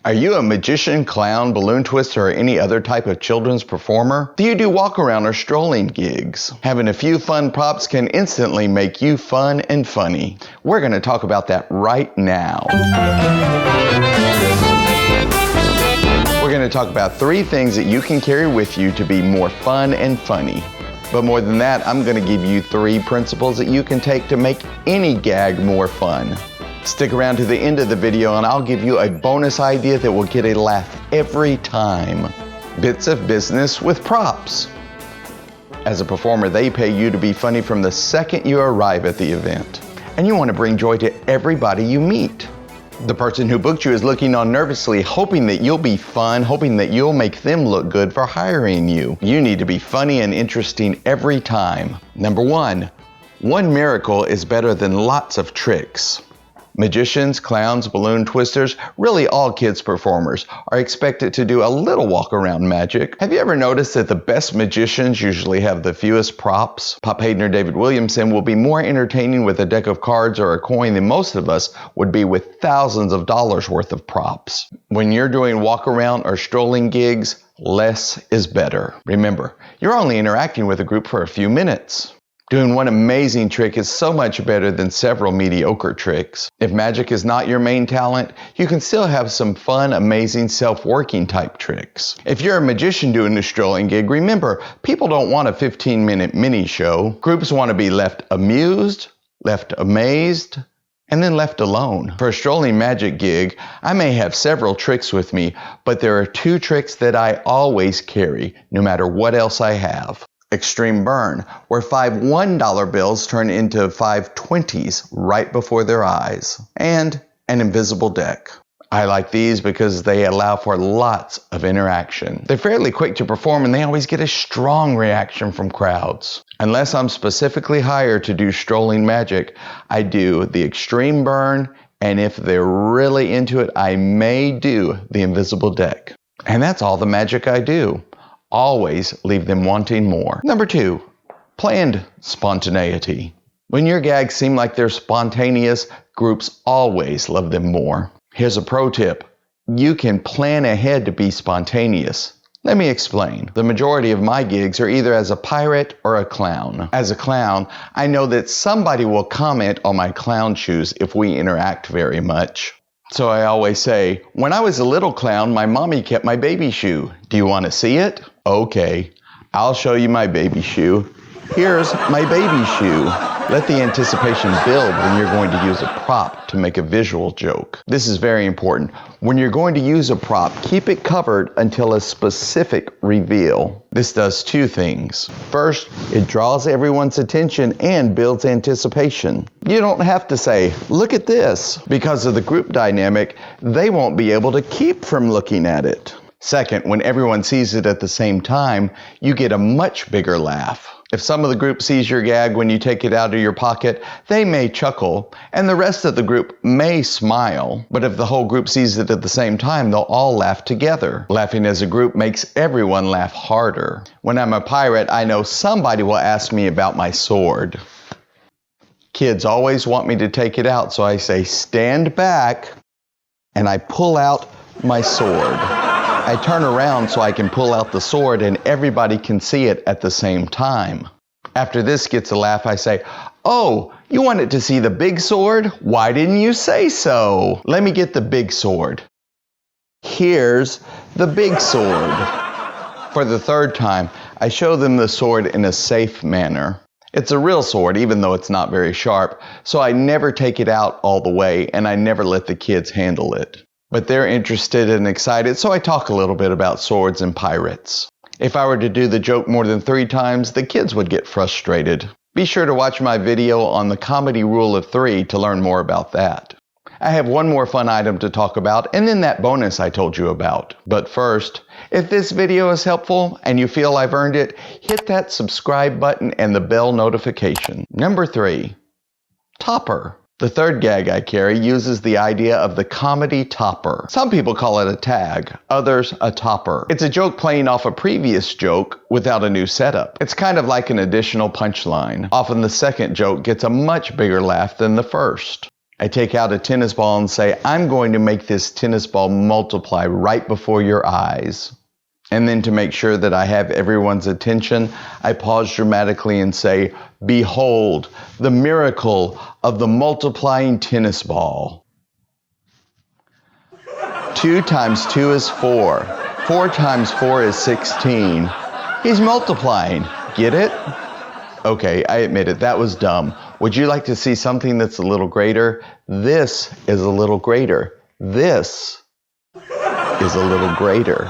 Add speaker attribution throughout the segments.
Speaker 1: Are you a magician, clown, balloon twister, or any other type of children's performer? Do you do walk-around or strolling gigs? Having a few fun props can instantly make you fun and funny. We're going to talk about that right now. We're going to talk about 3 things that you can carry with you to be more fun and funny. But more than that, I'm going to give you 3 principles that you can take to make any gag more fun. Stick around to the end of the video and I'll give you a bonus idea that will get a laugh every time. Bits of business with props. As a performer, they pay you to be funny from the second you arrive at the event. And you want to bring joy to everybody you meet. The person who booked you is looking on nervously, hoping that you'll be fun, hoping that you'll make them look good for hiring you. You need to be funny and interesting every time. Number 1, one miracle is better than lots of tricks. Magicians, clowns, balloon twisters, really all kids performers are expected to do a little walk-around magic. Have you ever noticed that the best magicians usually have the fewest props? Pop Hayden or David Williamson will be more entertaining with a deck of cards or a coin than most of us would be with thousands of dollars worth of props. When you're doing walk-around or strolling gigs, less is better. Remember, you're only interacting with a group for a few minutes. Doing one amazing trick is so much better than several mediocre tricks. If magic is not your main talent, you can still have some fun, amazing, self-working type tricks. If you're a magician doing a strolling gig, remember, people don't want a 15-minute mini show. Groups want to be left amused, left amazed, and then left alone. For a strolling magic gig, I may have several tricks with me, but there are 2 tricks that I always carry, no matter what else I have. Extreme burn, where 5 $1 bills turn into 5 20s right before their eyes. And an invisible deck. I like these because they allow for lots of interaction. They're fairly quick to perform and they always get a strong reaction from crowds. Unless I'm specifically hired to do strolling magic, I do the extreme burn, and if they're really into it, I may do the invisible deck. And that's all the magic I do. Always leave them wanting more. Number 2, planned spontaneity. When your gags seem like they're spontaneous, groups always love them more. Here's a pro tip. You can plan ahead to be spontaneous. Let me explain. The majority of my gigs are either as a pirate or a clown. As a clown, I know that somebody will comment on my clown shoes if we interact very much. So I always say, when I was a little clown, my mommy kept my baby shoe. Do you want to see it? Okay, I'll show you my baby shoe. Here's my baby shoe. Let the anticipation build when you're going to use a prop to make a visual joke. This is very important. When you're going to use a prop, keep it covered until a specific reveal. This does 2 things. First, it draws everyone's attention and builds anticipation. You don't have to say, look at this. Because of the group dynamic, they won't be able to keep from looking at it. Second, when everyone sees it at the same time, you get a much bigger laugh. If some of the group sees your gag when you take it out of your pocket, they may chuckle, and the rest of the group may smile. But if the whole group sees it at the same time, they'll all laugh together. Laughing as a group makes everyone laugh harder. When I'm a pirate, I know somebody will ask me about my sword. Kids always want me to take it out, so I say, stand back, and I pull out my sword. I turn around so I can pull out the sword and everybody can see it at the same time. After this gets a laugh, I say, oh, you wanted to see the big sword? Why didn't you say so? Let me get the big sword. Here's the big sword. For the 3rd time, I show them the sword in a safe manner. It's a real sword, even though it's not very sharp, so I never take it out all the way and I never let the kids handle it. But they're interested and excited, so I talk a little bit about swords and pirates. If I were to do the joke more than 3 times, the kids would get frustrated. Be sure to watch my video on the comedy rule of 3 to learn more about that. I have one more fun item to talk about, and then that bonus I told you about. But first, if this video is helpful and you feel I've earned it, hit that subscribe button and the bell notification. Number 3, topper. The 3rd gag I carry uses the idea of the comedy topper. Some people call it a tag, others a topper. It's a joke playing off a previous joke without a new setup. It's kind of like an additional punchline. Often the second joke gets a much bigger laugh than the first. I take out a tennis ball and say, I'm going to make this tennis ball multiply right before your eyes. And then to make sure that I have everyone's attention, I pause dramatically and say, behold, the miracle of the multiplying tennis ball. 2 times 2 is 4. 4 times 4 is 16. He's multiplying. Get it? Okay, I admit it, that was dumb. Would you like to see something that's a little greater? This is a little greater. This is a little greater.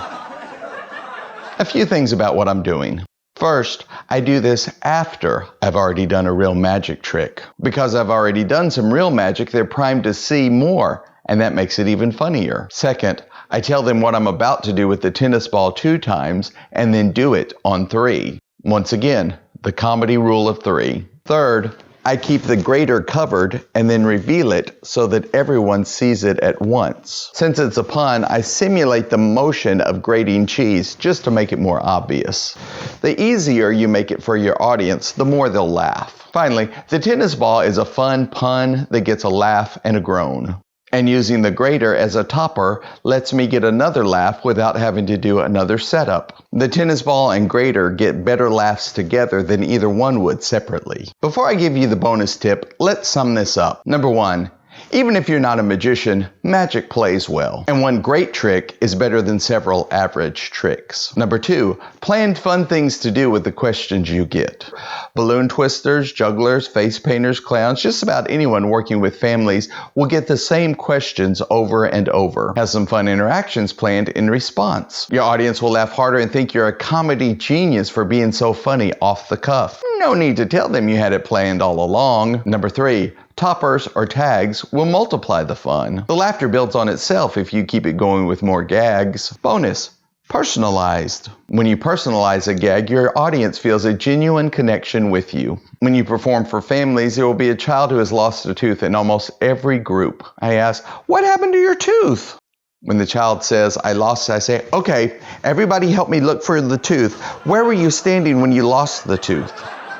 Speaker 1: A few things about what I'm doing. First, I do this after I've already done a real magic trick. Because I've already done some real magic, they're primed to see more, and that makes it even funnier. Second, I tell them what I'm about to do with the tennis ball 2 times, and then do it on 3. Once again, the comedy rule of 3. Third, I keep the grater covered and then reveal it so that everyone sees it at once. Since it's a pun, I simulate the motion of grating cheese just to make it more obvious. The easier you make it for your audience, the more they'll laugh. Finally, the tennis ball is a fun pun that gets a laugh and a groan. And using the grater as a topper lets me get another laugh without having to do another setup. The tennis ball and grater get better laughs together than either one would separately. Before I give you the bonus tip, let's sum this up. Number 1, even if you're not a magician, magic plays well. And one great trick is better than several average tricks. Number 2, plan fun things to do with the questions you get. Balloon twisters, jugglers, face painters, clowns, just about anyone working with families will get the same questions over and over. Have some fun interactions planned in response. Your audience will laugh harder and think you're a comedy genius for being so funny off the cuff. No need to tell them you had it planned all along. Number 3, toppers or tags will multiply the fun. The laughter builds on itself if you keep it going with more gags. Bonus, personalized. When you personalize a gag, your audience feels a genuine connection with you. When you perform for families, there will be a child who has lost a tooth in almost every group. I ask, what happened to your tooth? When the child says, I lost it, I say, okay, everybody help me look for the tooth. Where were you standing when you lost the tooth?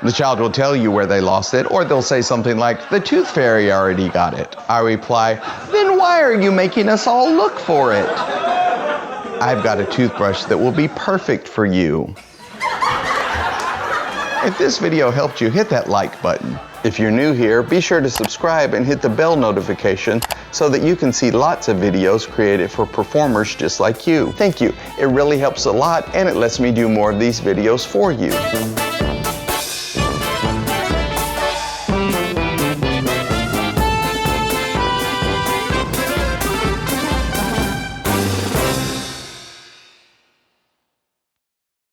Speaker 1: The child will tell you where they lost it, or they'll say something like, the tooth fairy already got it. I reply, then why are you making us all look for it? I've got a toothbrush that will be perfect for you. If this video helped you, hit that like button. If you're new here, be sure to subscribe and hit the bell notification so that you can see lots of videos created for performers just like you. Thank you. It really helps a lot, and it lets me do more of these videos for you.